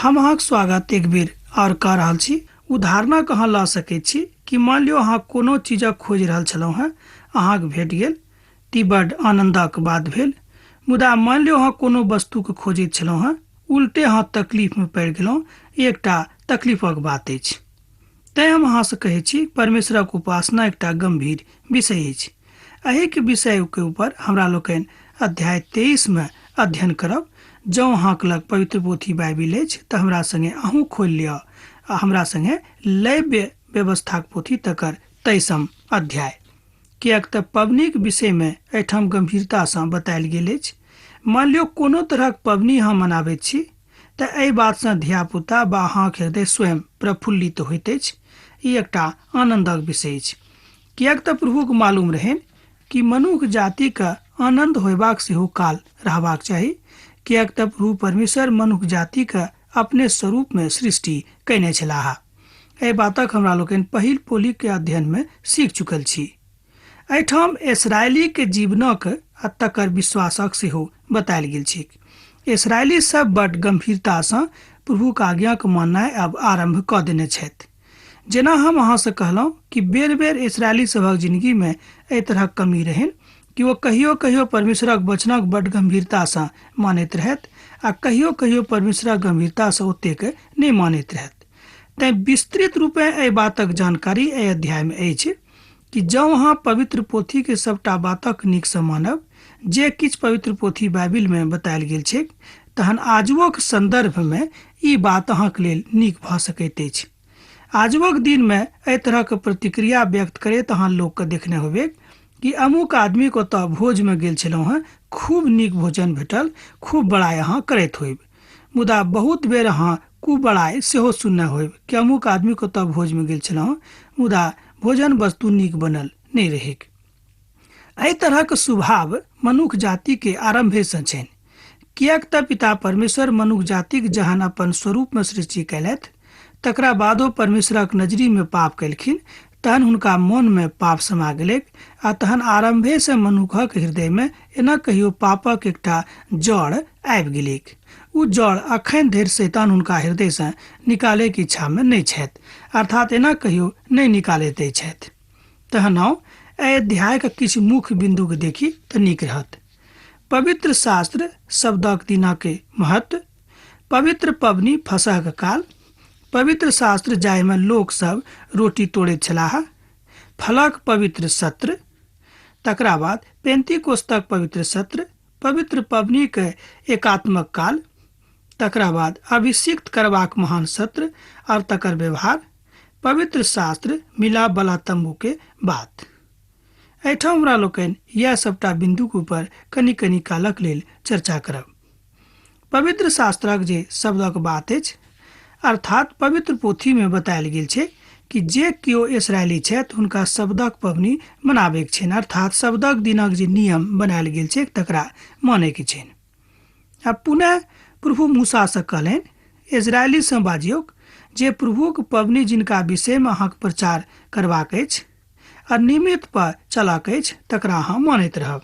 हम अहाँक स्वागत एक बेर और कह रहल छी। उदाहरणक अहाँ लऽ सकैत छी कि मान लियौ अहाँ कोनो चीजक खोज रहल छलहुँ हेँ, अहाँक भेट गेल, ती बड्ड आनंदक बात भेल। मुदा मान लियौ अहाँ कोनो वस्तुके खोजैत छलहुँ हेँ, उल्टे अहाँ तकलीफमे पड़ि गेलहुँ, एकटा तकलीफक बात अछि। तैँ हम अहाँसँ कहैत छी, परमेश्वरक उपासना एकटा गंभीर विषय अछि। एहिके विषयके ऊपर हमरा लोकनि अध्याय 23 में अध्ययन करब। जँ अहाँक लग पवित्र पोथी बाइबिल अछि तऽ हमरा संगे अहूँ खोलि लिअ आ हमरा संगे लैव्य व्यवस्थाक पोथी तकर 23 अध्याय। किएक तऽ पबनीक विषयमे एहिठाम गंभीरतासँ बतायल गेल अछि। मान लियौ कोनो तरहक पबनी अहाँ मनाबैत छी तऽ एहि बातसँ धियापुता वा अहाँक हृदय स्वयं प्रफुल्लित होइत अछि। ई एकटा आनंदक विषय अछि। किएक तऽ प्रभुक मालूम रहनि कि मनुष्य जातिके आनंद होयबाक सेहो काल रहबाक चाही। किएक तऽ प्रभु परमेश्वर मनुष्य जातिके अपने स्वरूपमे सृष्टि कयने छलाह। एहि बातक हमरा लोकनि पहिल पोलीके अध्ययनमे सीख चुकल छी। एहिठाम इसराइलीके जीवनक आ तकर विश्वासक सेहो बतायल गेल छै। इसराइली सब बड्ड गंभीरतासँ प्रभुक आज्ञाके माननाइ आब आरम्भ कऽ देने छथि। जेना हम अहाँसँ कहलहुँ कि बेर बेर इसराइली सभक जिंदगीमे एहि तरहक कमी रहनि कि वो कहियो कहियो परमेश्वरक वचनक बड्ड गंभीरतासँ मानैत रहथि आ कहियो कहियो परमेश्वरक गंभीरतासँ ओतेक नहि मानैत रहथि। तैँ विस्तृत रूपें एहि बातक जानकारी एहि अध्यायमे अछि कि जँ अहाँ पवित्र पोथीके सभटा बातक नीकसँ मानब, जे किछु पवित्र पोथी बाइबिलमे बतायल गेल छै, तहन आजुक संदर्भमे ई बात अहाँक लेल नीक भऽ सकैत अछि। आजुक दिनमे एहि तरहक प्रतिक्रिया व्यक्त करैत अहाँ लोकके देखने होबे कि अमुक आदमी को ओतऽ भोजमे गेल छलहुँ हेँ, खूब नीक भोजन भेटल, खूब बड़ाइ अहाँ करैत होइब। मुदा बहुत बेर अहाँ खूब बड़ाइ सेहो सुनने होइब कि अमुक आदमी को ओतऽ भोजमे गेल छलहुँ, मुदा भोजन वस्तु नीक बनल नहि रहैक। एहि तरहक स्वभाव मनुष्य जातिके आरम्भेसँ छनि। किएक तऽ पिता परमेश्वर मनुष्य जातिक जहन अपन स्वरूपमे सृष्टि कयलथि, तकरा बादो परमेश्वरक नजरीमे पाप केलखिन, तहन हुनका मोनमे पाप समा गेलैक आ तहन आरम्भेसँ मनुष्यक हृदयमे एना कहियो पापक एकटा जड़ आबि गेलैक। ओ जड़ अखन धरि शैतान हुनका हृदयसँ निकालैके इच्छामे नहि छथि, अर्थात एना कहियो नहि निकालैत दै छथि। तहन आउ एहि अध्यायके किछु मुख्य बिन्दुके देखी तऽ नीक रहत। पवित्र शास्त्र शब्दक दिनके महत्व, पवित्र पबनी फसहक काल, पवित्र शास्त्र जाहिमे लोकसभ रोटी तोड़ैत छलाह, फलक पवित्र सत्र, तकरा बाद पेंतीकोस्तक पवित्र सत्र, पवित्र पबनीके एकात्मक काल, तकरा बाद अभिषिक्त करबाक महान सत्र और तकर व्यवहार, पवित्र शास्त्र मिलाप वाला तंबूके बात। एहिठाम हमरा लोकनि इएह सभटा बिन्दुके ऊपर कनि कनि कालक लेल चर्चा करब। पवित्र शास्त्रक जे शब्दक बात अछि, अर्थात पवित्र पोथीमे बतायल गेल छै कि जे केओ इसराइली छथि हुनका शब्दक पबनी मनाबैके छनि, अर्थात शब्दक दिनक जे नियम बनायल गेल छै तकरा मानैके छनि। आ पुनः प्रभु मूसासँ कहलनि, इजरायलीसँ बाजियौक जे प्रभुक पबनी जिनका विषयमे अहाँके प्रचार करबाक अछि आ नियमित पर चलक अछि, तकरा अहाँ मानैत रहब।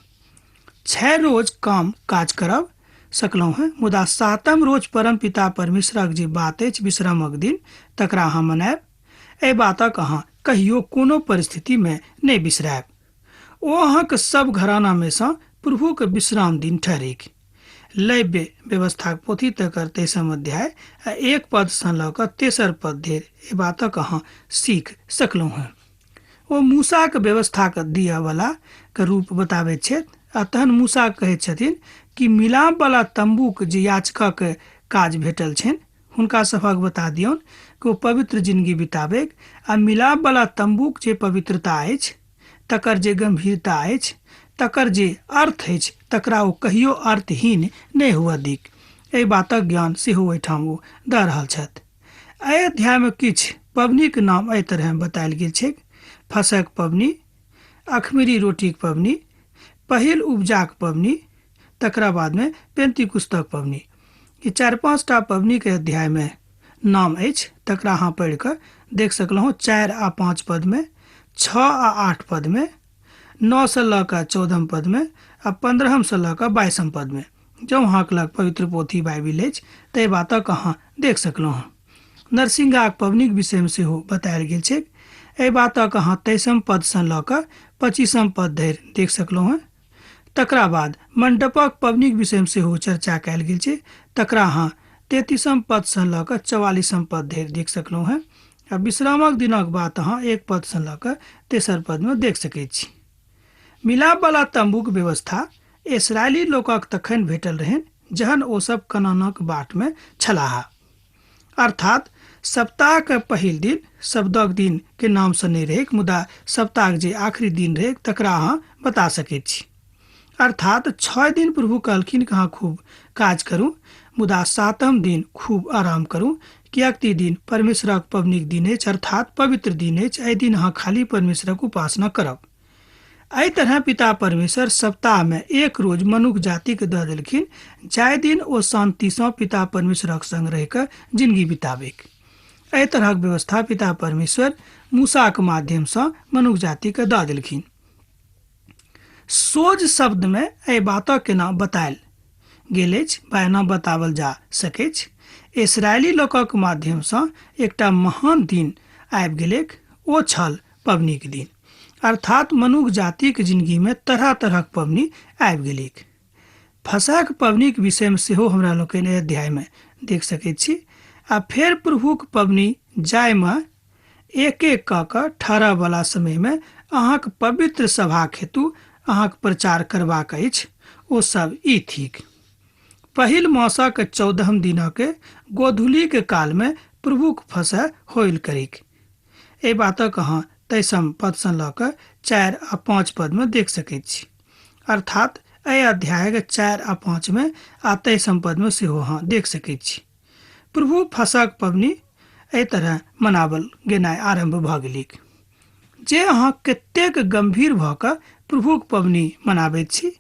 6 रोज काम काज करब सकलहुँ हैं, मुदा 7म रोज परम पिता परमेश्वरक जे बात अछि विश्रामक दिन, तकरा अहाँ मनायब। एहि बातक अहाँ कहियो कोनो परिस्थितिमे नहि बिसरायब। ओ अहाँके सब घरानामे सँ प्रभुके विश्राम दिन ठहरेक। लैव्य व्यवस्थाक पोथी तकर 23 अध्याय 1 पदसँ लऽ कऽ 3 पद धरि एहि बातक अहाँ सीख सकलहुँ हैं। ओ मूसाके व्यवस्थाके दिअवलाके रूप बताबैत छथि आ तहन मूसा कहैत छथिन कि मिलाप वाला तंबूक जे याचकक काज भेटल छनि, हुनका सभक बता दियौन कि ओ पवित्र जिंदगी बिताबैक आ मिलाप वाला तंबूक जे पवित्रता अछि, तकर जे गंभीरता अछि, तकर जे अर्थ अछि, तकरा ओ कहियो अर्थहीन नहि हुअ दीक। एहि बातक ज्ञान सेहो एहिठाम ओ दऽ रहल छथि। एहि अध्यायमे किछु पबनीके नाम एहि तरह बतायल गेल छै: फसहक पबनी, अखमीरी रोटीक पबनी, पहिल उपजाक पबनी, तकरा बादमे पेंतीकुस्तक पबनी। ई 4-5 पबनीके अध्यायमे नाम अछि, तकरा अहाँ पढ़ि कऽ देख सकलहुँ। 4 आ 5 पदमे, 6 आ 8 पदमे, 9 से लऽ कऽ 14 पदमे आ 15 से लऽ कऽ 22 पदमे। जँ अहाँके लग पवित्र पोथी बाइबिल अछि तऽ एहि बातक अहाँ देख सकलहुँ हँ। नरसिंगाक पबनीक विषयमे सेहो बतायल गेल छै। एहि बातक अहाँ 23 पदसँ लऽ कऽ 25 पद धरि देख सकलहुँ हँ। तकरा बाद मण्डपक पबनीक विषयमे सेहो चर्चा कयल गेल छै। तकरा अहाँ 33 पदसँ लऽ कऽ 44 पद धरि देख सकलहुँ हँ। आ विश्रामक दिनक बात अहाँ 1 पदसँ लऽ कऽ 3 पदमे देख सकैत छी। मिलापवला तम्बूक व्यवस्था इसराइली लोकक तखन भेटल रहनि जहन ओसभ कनानक बाटमे छलाह। अर्थात सप्ताहके पहिल दिन शब्दक दिन के नामसँ नहि रहै, मुदा सप्ताहक जे आखिरी दिन रहै तकरा अहाँ बता सकैत छी। अर्थात 6 दिन प्रभु कहलखिन कि अहाँ खूब काज करू, मुदा 7म दिन खूब आराम करू, कियाक ती दिन परमेश्वरक पबनीक दिन अछि, अर्थात पवित्र दिन अछि। एहि दिन अहाँ खाली परमेश्वरक उपासना करब। एहि तरह पिता परमेश्वर सप्ताहमे 1 रोज मनुष्य जातिके दऽ देलखिन, जाहि दिन ओ शान्तिसँ पिता परमेश्वरक संग रहि कऽ जिंदगी बिताबैक। एहि तरहक व्यवस्था पिता परमेश्वर मूसाक माध्यमसँ मनुष्य जातिके दऽ देलखिन। सोझ शब्दमे एहि बातक केना बतायल गेल अछि वा एना बतावल जा सकैत अछि। इसराइली लोकक माध्यमसँ एकटा महान दिन आबि गेलैक, ओ छल पबनीक दिन। अर्थात मनुष्य जातिक जिंदगीमे तरह तरहक पबनी आबि गेलैक। फसहक पबनीक विषयमे सेहो हमरा लोकनि एहि अध्यायमे देख सकैत छी। आ फेर प्रभुक पबनी जाहिमे एक एक कऽ कऽ ठहरयवला समयमे अहाँक पवित्र सभाक हेतु अहाँक प्रचार करबाक अछि, ओ सब ई थिक। पहिल मासक 14 दिनके गोधूलीके कालमे प्रभुक फसह होइल करिक। एहि बातक अहाँ 23 पदसँ लऽ कऽ 4 आ 5 पदमे देख सकैत छी। अर्थात एहि अध्यायके 4 आ 5मे आ 23 पदमे सेहो अहाँ देख सकैत छी। प्रभु फसहक पबनी एहि तरह मनावल गेनाइ आरम्भ भऽ गेलिक जे अहाँ कतेक गम्भीर भऽ कऽ प्रभुक पबनी मनाबैत छी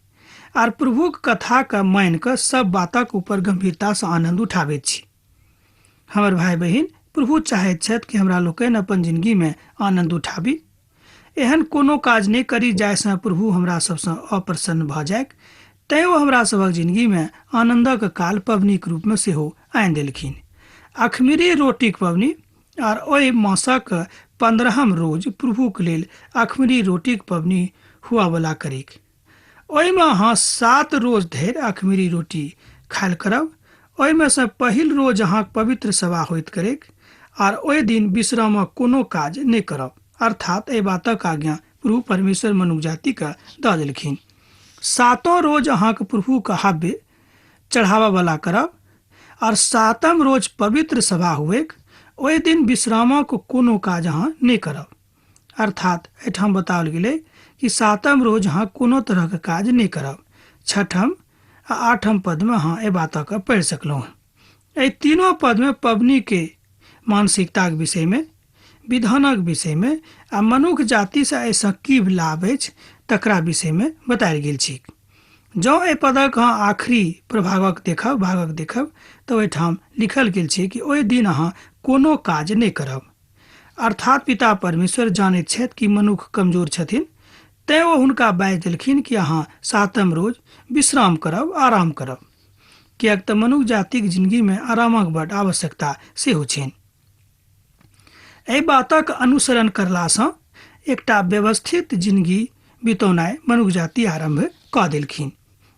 आर प्रभुक कथाके मानि कऽ सब बातक ऊपर गम्भीरतासँ आनन्द उठाबैत छी। हमर भाई बहिन, प्रभु चाहैत छथि कि हमरा लोकनि अपन जिन्दगीमे आनन्द उठाबी। एहन कोनो काज नहि करी जाहिसँ प्रभु हमरा सबसँ अप्रसन्न भऽ जाय। तैँ ओ हमरा सभक जिन्दगीमे आनन्दक काल पबनीक रूपमे सेहो आनि देलखिन। अखमीरी रोटीक पबनी आर ओहि मासक 15 रोज प्रभुक लेल अखमीरी रोटीक पबनी हुआवला करिक। ओहिमे अहाँ 7 रोज धरि अखमीरी रोटी खायल करब। ओहिमे सँ पहिल रोज अहाँक पवित्र सभा होइत करिक आर ओहि दिन विश्रामक कोनो काज नहि करब। अर्थात एहि बातक आज्ञा प्रभु परमेश्वर मनुष्य जातिके दऽ देलखिन। 7वाँ रोज अहाँके प्रभुके हव्य चढ़ावयवला करब आर 7म रोज पवित्र सभा हुएक। ओहि दिन विश्रामक कोनो काज अहाँ नहि करब। अर्थात एहिठाम बताओल गेलै कि 7म रोज अहाँ कोनो तरहके काज नहि करब। 6ठम आ 8ठम पदमे अहाँ एहि बातक पढ़ि सकलहुँ हँ। एहि तीनों पदमे पबनीके मानसिकताके विषयमे, विधानक विषयमे आ मनुष्य जातिसँ एहिसँ की लाभ अछि तकरा विषयमे बतायल गेल छै। जँ एहि पदक अहाँ आखिरी भागक देखब तऽ ओहिठाम लिखल गेल छै कि ओहि दिन अहाँ कोनो काज नहि करब। अर्थात पिता परमेश्वर जानैत छथि कि मनुष्य कमजोर छथिन, तैँ ओ हुनका बाजि देलखिन कि अहाँ 7म रोज विश्राम करब, आराम करब, किएक तऽ मनुष्य जातिक जिन्दगीमे आरामक बड्ड आवश्यकता सेहो छनि। एहि बातक अनुसरण करलासँ एकटा व्यवस्थित जिन्दगी बितौनाइ मनुष्य जाति आरम्भ कऽ देलखिन।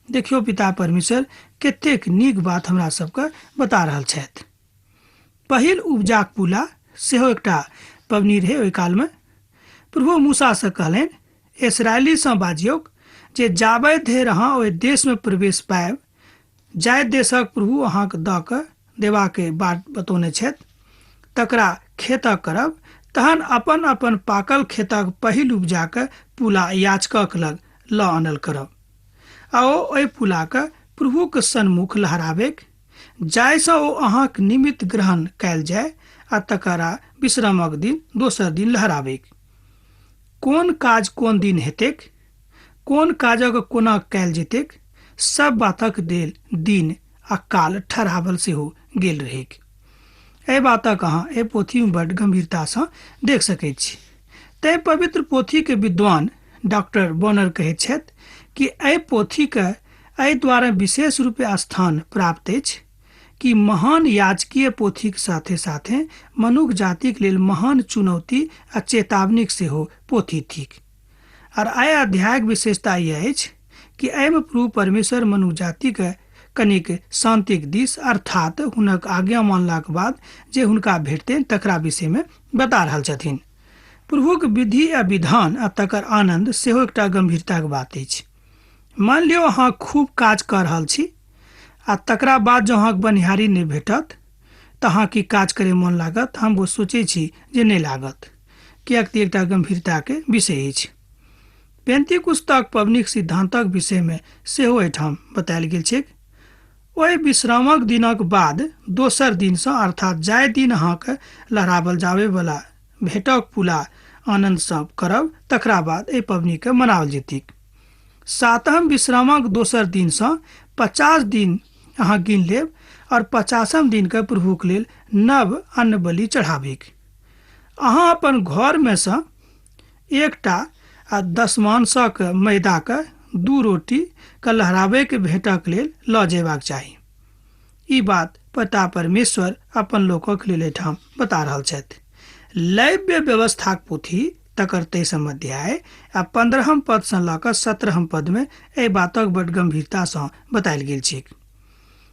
देखियौ पिता परमेश्वर कतेक नीक बात हमरा सबके बता रहल छथि। पहिल उपजाक पुला सेहो एकटा पबनी रहै। ओहि कालमे प्रभु मूसासँ कहलनि, इसराइलीसँ बाजियौक जे जाबे धरि अहाँ ओहि देशमे प्रवेश पायब जाहि देशक प्रभु अहाँके दऽ कऽ देबाके बाट बतौने छथि तकरा खेतक करब, तहन अपन अपन पाकल खेतक पहिल उपजाके पुला याजकक लग लऽ आनल करब आ ओहि पुलाके प्रभुके सन्मुख लहराबैक, जाहिसँ ओ अहाँक निमित्त ग्रहण कयल जाय आ तकरा विश्रामक दिन दोसर दिन लहराबैक। कोन काज कोन दिन हेतैक, कोन काजक कोना कयल जेतैक, सब बातक दिन आ काल ठहरावल सेहो गेल रहेक। एहि बातक अहाँ एहि पोथीमे बड्ड गम्भीरतासँ देख सकैत छी। तैँ पवित्र पोथीके विद्वान डॉक्टर बोनर कहैत छथि कि एहि पोथीके एहि दुआरे विशेष रूपे स्थान प्राप्त अछि कि महान याजकीय पोथीक साथे साथे मनुख जातिक लेल महान चुनौती आ चेतावनीक सेहो पोथी थिक। और आइ अध्यायक विशेषता ई अछि कि एहिमे प्रभु परमेश्वर मनुख जातिक कनिक शांतिक दिस अर्थात हुनक आज्ञा मानलाक बाद जे हुनका भेटतनि तकरा विषय में बता रहल छथिन। प्रभुक विधि आ विधान आ तकर आनंद सेहो एकटा गंभीरताक बात अछि। मान लियो अहाँ खूब काज कर रहल छी आ तकरा बाद जो अहाँके बनिहारी नहीं भेटत तो अहाँ की काज करे मन लागत, हम वो सोचे छी जे नहीं लागत, कियाक कि एकटा गंभीरता के विषय अछि। पेंतीकुस्तक पबनीक सिद्धांतक विषय में सेहो एठाम बतायल गेल छै। ओहि विश्रामक दिनक बाद दोसर दिन से अर्थात जाय दिन अहाँके लहरावल जावे वाला भेटक पुला आनंद से करब, तकरा बाद एहि पबनी के मनावल जेतिक। सातम विश्रामक दोसर दिन से 50 दिन अहाँ गिन लेब और 50म दिन के प्रभुक लेल नव अन्न बलि चढ़ाबिक। अहाँ अपन घर में से एकटा आ दशमांशक मैदा के 2 रोटी के लहराबे के भेटक लेल ल जेबाक चाही। ई बात पिता परमेश्वर अपन लोकक लेल एठाम बता रहल छथि। लैव्य व्यवस्थाक पोथी तकर 23 अध्याय आ 15 पद से लऽ कऽ 17 पद में एहि बातक बड़ गंभीरता से बतायल गेल छै।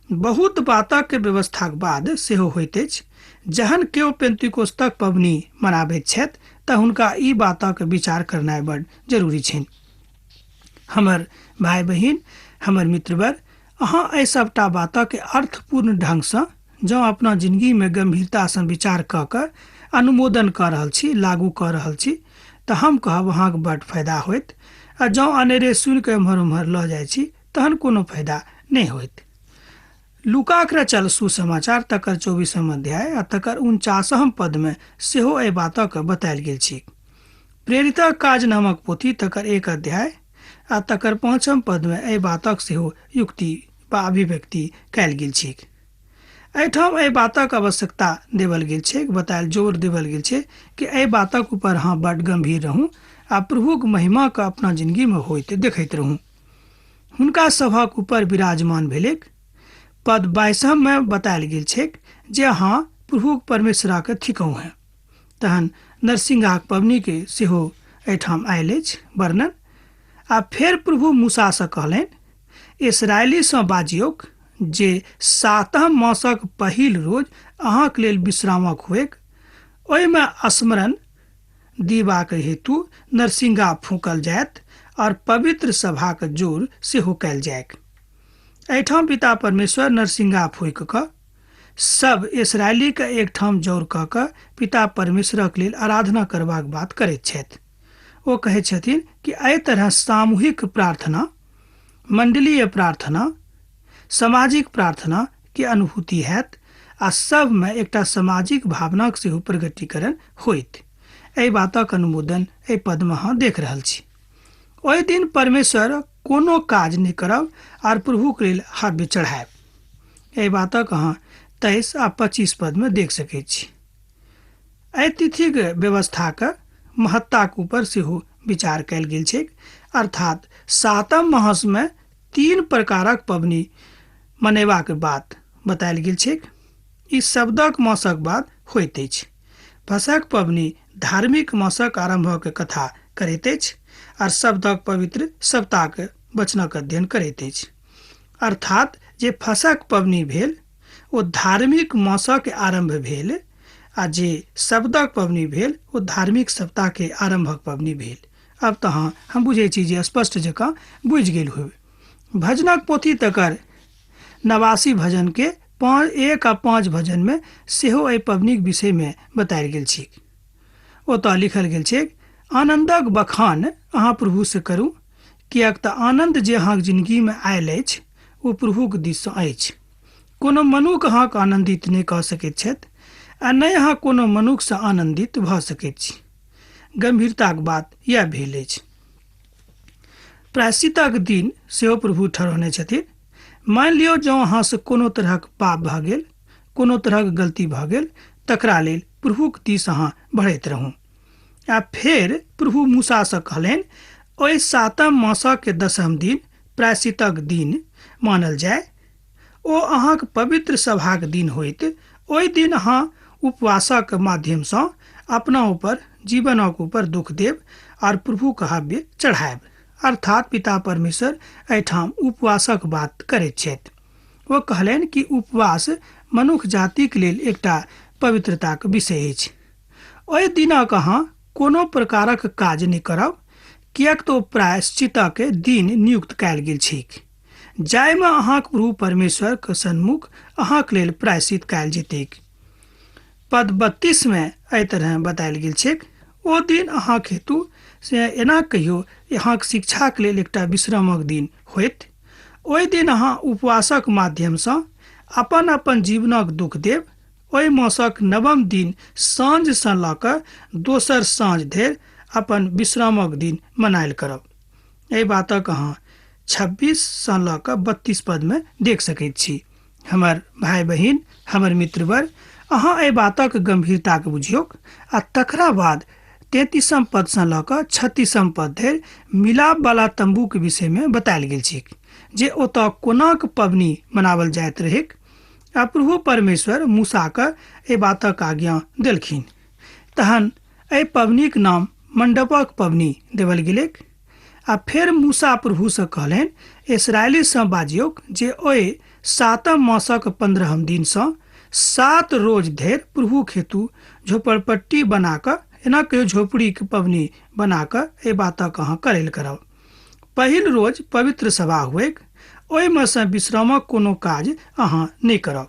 बहुत बातक के व्यवस्थाक बाद सेहो होइत अछि। जहन केओ पेंतीकोस्तक पबनी मनाबैत छथि तऽ हुनका ई बातक विचार करनाइ बड़ जरूरी छनि। हमर भाई बहिन, हमर मित्रवर, अहाँ एहि सबटा बातक के अर्थपूर्ण ढंग से जँ अपना जिंदगी में गंभीरता से विचार कऽ कऽ अनुमोदन कर रहल छी, लागू कर रहल छी, तऽ हम कहब अहाँके बड़ फायदा होइत। आ जँ अनेरे सुनि कऽ एम्हर उम्हर लऽ जाइ छी तहन कोनो फायदा नहीं होइत। लूकाक रचल सुसमाचार तकर 24 अध्याय आ तकर 49 पद में सेहो एहि बातक बतायल गेल छै। प्रेरितक काज नामक पोथी तकर 1 अध्याय आ तकर 5 पद में एहि बातक सेहो युक्ति वा अभिव्यक्ति कयल गेल छै। एहिठाम एहि बातक आवश्यकता देवल गेल छै, बतायल जोर देवल गेल छै कि एहि बातक ऊपर अहाँ बड़ गंभीर रहूँ आ प्रभुक महिमा के अपना जिंदगी में होइत देखैत रहूँ। हुनका सभक ऊपर विराजमान भेलैक। पद 22 में बतायल गेल छै जे अहाँ प्रभु परमेश्वर के थिकहु हैं। तहन नरसिंहाक पबनी के सेहो एठाम आयल अछि वर्णन। आ फेर प्रभु मूसा से कहलनि, इसराइली से बाजियौक जे 7म मासक पहिल रोज अहाँक लेल विश्रामक होएक, ओहिमे स्मरण दीबाक हेतु नरसिंगा फूकल जायत और पवित्र सभा के जोर सेहो कयल जायक। एठाम पिता परमेश्वर नरसिंगा फूक कऽ सब इसराइली के एकठाम जोर कऽ कऽ पिता परमेश्वरक लेल आराधना करबाक बात करैत छथि। ओ कहै छथिन कि एहि तरह सामूहिक प्रार्थना, मंडलीय प्रार्थना, सामाजिक प्रार्थना के अनुभूति हैत आ सब में एकटा सामाजिक भावनाक सेहो प्रगटीकरण होइत। एहि बातक अनुमोदन एहि पद में अहाँ देख रहल छी। ओहि दिन परमेश्वर कोनो काज नहीं करब और प्रभु के लेल हव्य चढ़ायब। एहि बातक अहाँ 23 आ 25 पद में देख सकैत छी। एहि तिथिक व्यवस्था के महत्ता के ऊपर सेहो विचार कयल गेल छै। अर्थात 7म मास में 3 प्रकारक पबनी मनेबाक बात बतायल गेल छै। ई शब्दक मासक बाद होइत अछि। फसक पबनी धार्मिक मासक आरंभक कथा करैत अछि और शब्दक पवित्र सप्ताह के वचनक अध्ययन करैत अछि। अर्थात जे फसक पबनी भेल ओ धार्मिक मासक आरंभ भेल आ जे शब्दक पबनी भेल ओ धार्मिक सप्ताह के आरंभक पबनी भेल। अब तो हम बुझे छी जे स्पष्ट जकाँ बुझ गेल होब। भजनक पोथी तकर 89 भजन के 1 आ 5 भजन में सेहो एहि पबनीक विषय में बतायल गेल छै। ओतऽ लिखल गेल छै, आनंदक बखान अहाँ प्रभु से करू, कियाक तऽ आनंद जे अहाँक जिंदगी में आयल अछि ओ प्रभुक दिस से अछि। कोनो मनुख अहाँक आनंदित नहीं कऽ सकैत छथि आ नहीं अहाँ कोनो मनुख से आनंदित भऽ सकैत छी। गंभीरताक बात यह भेल अछि। प्रायश्चितक दिन सेहो प्रभु ठहरौने छथिन। मान लियो जँ अहाँ से कोनो तरहक पाप भऽ गेल, कोनो तरहक गलती भऽ गेल, तकरा लेल प्रभुक दिस अहाँ बढ़ैत रहू। आ फेर प्रभु मूसा से कहलनि, ओहि 7म मासक के 10म दिन प्रायश्चितक दिन मानल जाय। ओ अहाँक पवित्र सभाक दिन होइत ओहि दिन अहाँ उपवासक माध्यमसँ अपना ऊपर जीवनक ऊपर दुख देव और प्रभु काव्य चढ़ायब। अर्थात पिता परमेश्वर एहिठाम उपवासक बात करैत छथि। ओ कहलनि कि उपवास मनुष्य जातिक लेल एकटा पवित्रताक विषय अछि। ओहि दिनक अहाँ कोनो प्रकारक काज नहि करब, किएक तऽ प्रायश्चितक दिन नियुक्त कयल गेल छैक, जाहिमे अहाँक प्रभु परमेश्वरक सन्मुख अहाँक लेल प्रायश्चित कयल जेतैक। पद 32 में एहि तरह बतायल गेल छैक, ओ दिन अहाँक हेतु से एना कहियो अहाँक शिक्षाक लेल एकटा विश्रामक दिन होयत। ओहि दिन अहाँ उपवासक माध्यमसँ अपन अपन जीवनक दुख देव। ओहि मासक नवम दिन साँझसँ लऽ कऽ दोसर साँझ धरि अपन विश्रामक दिन मनायल करब। एहि बातक अहाँ 26 सँ लऽ कऽ 32 पद में देख सकैत छी। हमर भाई बहिन, हमर मित्रवर, अहाँ एहि बातक गंभीरताके बुझियौक आ तकरा बाद 33 पद सँ लऽ कऽ 36 पद धरि मिलाप वाला तंबूके विषय में बतायल गेल छै जे ओतऽ कोनाक पबनी मनावल जाइत रहेक। आ प्रभु परमेश्वर मूसाके एहि बातक आज्ञा देलखिन। तहन एहि पबनीक नाम मंडपक पबनी देवल गेलैक। आ फेर मूसा प्रभुसँ कहलनि, इस्राएली सँ बाजियौक जे ओहि 7 मासक 15 दिनसँ 7 रोज धरि प्रभु हेतु झोपड़पट्टी बना कऽ एना कहियो झोपड़ीके पबनी बना कऽ एहि बातक अहाँ करैल करब। पहिल रोज पवित्र सभा हुएक, ओहिमे सँ विश्रामक कोनो काज अहाँ नहि करब।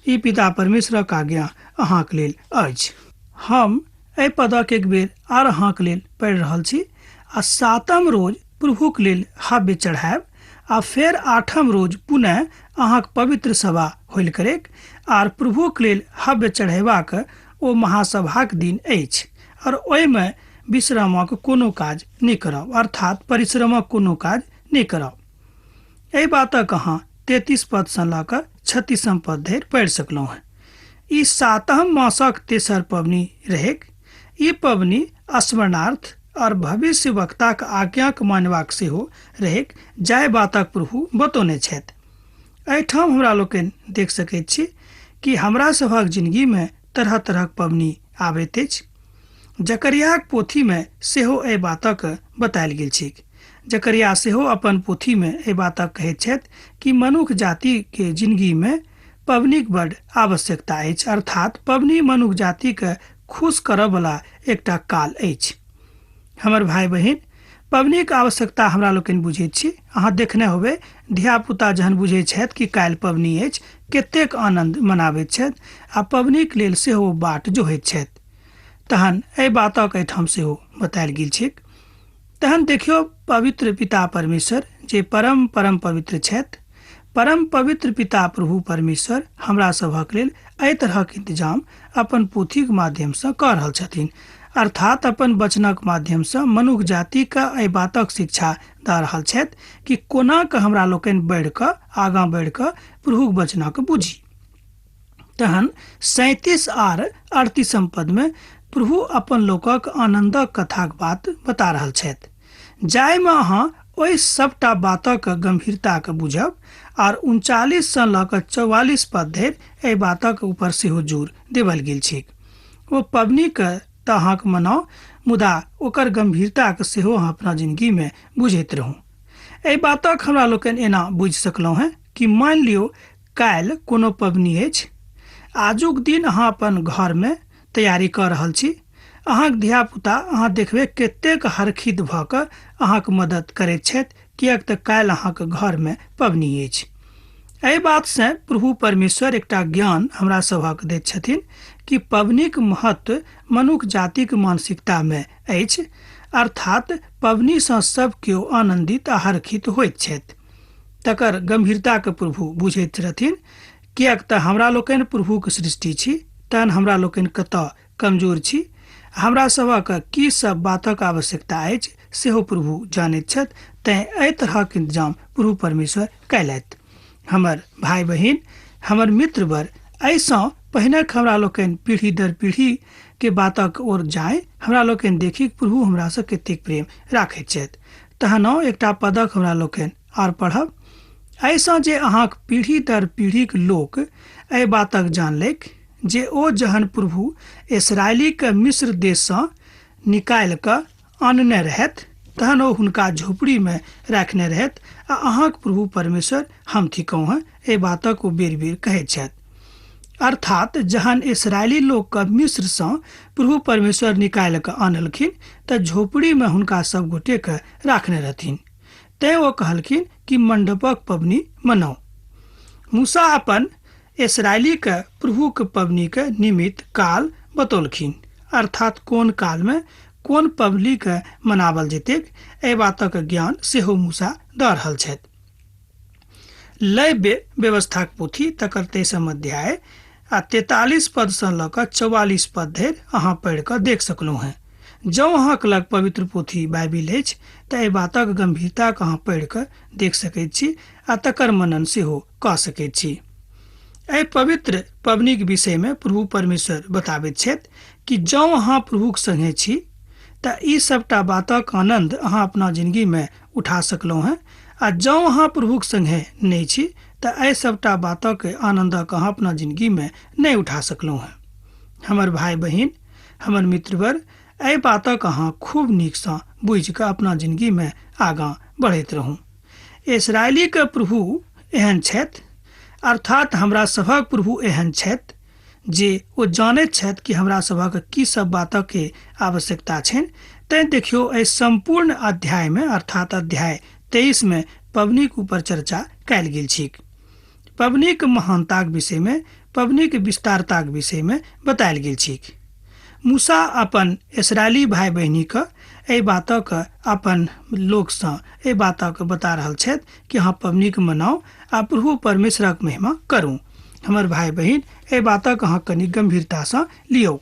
ई पिता परमेश्वरक आज्ञा अहाँक लेल अछि। हम एहि पदक एक बेर आर अहाँक लेल पढ़ि रहल छी। आ 7म रोज प्रभुक लेल हव्य चढ़ायब, आ फेर 8म रोज पुनः अहाँक पवित्र सभा होइल करेक, आर प्रभुक लेल हव्य चढ़ेबाक ओ महासभाक दिन अछि, और ओहिमे विश्रामक कोनो काज नहि करब, अर्थात परिश्रमक कोनो काज नहि करब। एहि बातक अहाँ 33 पद सँ लऽ कऽ 36 पद धरि पढ़ि सकलहुँ हैं। ई 7म मासक तेसर पबनी रहेक। ई पबनी स्मरणार्थ और भविष्य वक्ताक आज्ञाक मानबाक सेहो रहेक, जाहि बातक प्रभु बतौने छथि। एहिठाम हमरा लोकनि देख सकैत छी कि हमरा सभक जिंदगी में तरह तरहक पबनी आबैत अछि। जकरियाक पोथी में सेहो एहि बातक बतायल गेल छै। जकरिया सेहो अपन पोथी में एहि बातक कहैत छथि कि मनुष्य जाति के जिंदगी में पबनीक बड़ आवश्यकता अछि, अर्थात पबनी मनुष्य जाति के खुश करब वाला एकटा काल अछि। हमर भाई बहिन, पबनीक आवश्यकता हमरा लोकनि बुझैत छी। अहाँ देखने होबै धियापुता जहन बुझैत छथि कि काल्हि पबनी अछि, कतेक आनंद मनाबैत छथि आ पबनीक लेल सेहो बाट जोहैत छथि। तहन एहि बातक एहिठाम सेहो बतायल गेल छै। तहन देखियौ पवित्र पिता परमेश्वर जे परम पवित्र छथि। परम पवित्र पिता प्रभु परमेश्वर हमरा सभक लेल एहि तरहक इंतजाम अपन पोथीक माध्यमसँ कऽ रहल छथिन, अर्थात अपन वचनक माध्यमसँ मनुष्य जातिके एहि बातक शिक्षा दऽ रहल छथि कि कोना कऽ हमरा लोकनि बढ़ि कऽ आगाँ बढ़ि कऽ प्रभुक वचनक बुझी। तहन 37 आर 38 पद में प्रभु अपन लोकक आनंदक कथाक बात बता रहल छथि, जाहिमे अहाँ ओहि सबटा बातक गंभीरताके बुझब, और 39 सँ लऽ कऽ 44 पद धरि एहि बातक ऊपर सेहो जोर देवल गेल छै। ओ पबनीके तऽ अहाँके मनाउ, मुदा ओकर गंभीरताके सेहो अहाँ अपना जिंदगी में बुझैत रहू। एहि बातक हमरा लोकनि एना बुझि सकलहुँ हैं कि मान लियौ काल्हि कोनो पबनी अछि। आजुक दिन अहाँ अपन घर में तैयारी कऽ रहल छी। अहाँक धियापुता अहाँ देखबै कतेक हरखित भऽ कऽ अहाँक मदद करैत छथि, किएक तऽ काल्हि अहाँके घर में पबनी अछि। एहि बात से प्रभु परमेश्वर एकटा ज्ञान हमरा सभक दैत छथिन कि पबनीक महत्व मनुष्य जातिक मानसिकता में अछि, अर्थात पबनी सँ सब केओ आनंदित आ हरखित होइत छथि। तकर गंभीरताके प्रभु बुझैत रहथिन, किएक तऽ हमरा लोकनि प्रभुके सृष्टि छी। तहन हमरा लोकनि कतऽ कमजोर छी, हमरा सभक की सब बातक आवश्यकता अछि सेहो प्रभु जानैत छथि। तैं एहि तरहक इंतजाम प्रभु परमेश्वर कयलथि। हमर भाई बहिन, हमर मित्रवर, एहिसँ पहिने हमरा लोकनि पीढ़ी दर पीढ़ी के बातक ओर जाय, हमरा लोकनि देखी प्रभु हमरा से कतेक प्रेम राखैत छथि। तहन एकटा पदक हमरा लोकनि आर पढ़ब। ऐसा जे अहाँक पीढ़ी दर पीढ़ीक लोक एहि बातक जानलक जे ओ जहन प्रभु इस्राएली के मिस्र देश सँ निकालि कऽ आनने रहथि तहन ओ हुनका झोपड़ी में रखने रहथि आ अहाँक प्रभु परमेश्वर हम थिकहुँ हैं एहि बातक ओ बेर बेर कहैत छथि। अर्थात जहन इस्राएली लोक के मिस्र सँ प्रभु परमेश्वर निकालि कऽ आनलखिन तऽ झोपड़ी में हुनका सब गोटे के राखने रहथिन। तैं ओ कहलखिन कि मंडपक पबनी मनाओ। मूसा अपन इस्राएली के प्रभु के पबनी के निमित्त काल बतौलखिन, अर्थात कोन काल में कोन पबनी के मनावल जेतैक एहि बातक ज्ञान सेहो मूसा दऽ रहल छथि। लय व्यवस्थाक पोथी तकर 23 अध्याय आ 43 पद सँ लऽ कऽ 44 पद धरि अहाँ पढ़ि कऽ देख सकलहुँ हैं। जँ अहाँक लग पवित्र पोथी बाइबिल अछि तऽ एहि बातक गंभीरता के अहाँ पढ़ि कऽ देख सकैत छी आ तकर मनन सेहो कऽ सकैत छी। एहि पवित्र पबनीक विषय में प्रभु परमेश्वर बताबैत छथि कि जँ अहाँ प्रभुक संगे छी तऽ ई सबटा बातक आनंद अहाँ अपना जिंदगी में उठा सकलहुँ हैं, आ जँ अहाँ प्रभुक संगे नहीं छी तऽ एहि सबटा बातक आनंदक अहाँ अपना जिंदगी में नहीं उठा सकलहुँ हैं। हमर भाई बहिन, हमर मित्रवर, एहि बातक अहाँ खूब नीक सँ बुझि कऽ अपना जिंदगी में आगाँ बढ़ैत रहू। इस्राएली के प्रभु एहन छथि, अर्थात हमरा सभक प्रभु एहन छथि जे ओ जानैत छथि कि हमरा सभक की सब बातक के आवश्यकता छनि। तैं देखियो एहि संपूर्ण अध्याय में अर्थात अध्याय 23 में पबनीक ऊपर चर्चा कयल गेल छैक। पबनीक महानताक विषय में, पबनीक विस्तारताक विषय में बतायल गेल छैक। मूसा अपन इस्राएली भाई बहिनी के एहि बातक अपन लोक सँ एहि बातक बता रहल छथि कि अहाँ पबनीक मनाओ आ प्रभु परमेश्वरक महिमा करू। हमर भाई बहिन, एहि बातक अहाँ कनि गंभीरता सँ लियौ।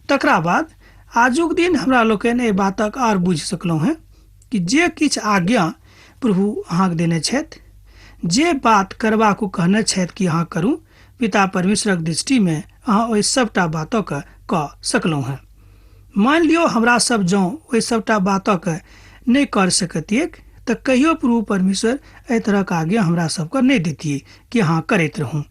तकरा बाद आजुक दिन हमरा लोकनि एहि बातक आर बुझि सकलहुँ हैं कि जे किछु आज्ञा प्रभु अहाँके देने छथि, जे बात करबाक कहने छथि कि अहाँ करू, पिता परमेश्वरक दृष्टि में अहाँ ओहि सबटा बातक कऽ सकलहुँ हैं। मान लियो हमरा सब जँ ओहि सबटा बातक नहीं कर सकतियै तऽ कहियो प्रभु परमेश्वर एहि तरहक आज्ञा हमरा सबके नहीं देतियै कि अहाँ करैत रहू।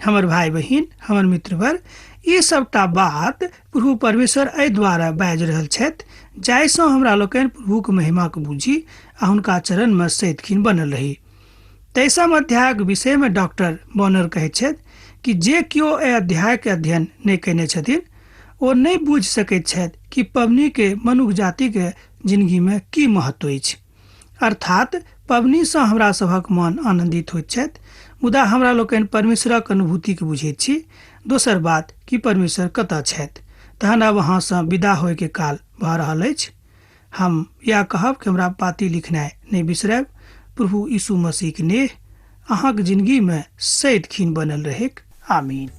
हमर भाई बहिन, हमर मित्रवर, ई सबटा बात प्रभु परमेश्वर एहि द्वारा बाजि रहल छथि जाहिसँ हमरा लोकनि प्रभुक महिमा के बुझी आ हुनका चरण में सैतखिन बनल रही। 23 अध्यायक विषय में डॉक्टर बॉनर कहैत छथि कि जे कियो एहि अध्याय के अध्ययन नहीं कयने छथिन ओ नहीं बुझि सकैत छथि कि पबनी के मनुष्य जाति के जिंदगी में की महत्व अछि। अर्थात पबनी सँ हमरा सभक मन आनंदित होइत छथि, मुदा हमरा लोकनि परमेश्वरक अनुभूति के बुझैत छी। दोसर बात कि परमेश्वर कतऽ छथि। तहन आब अहाँ सँ विदा होय के काल भऽ रहल अछि। हम या कहब कि हमरा पाती लिखनाइ नहीं बिसरब। प्रभु यीशु मसीह के नेह अहाँक जिंदगी में सैतखिन बनल रहेक। आमीन।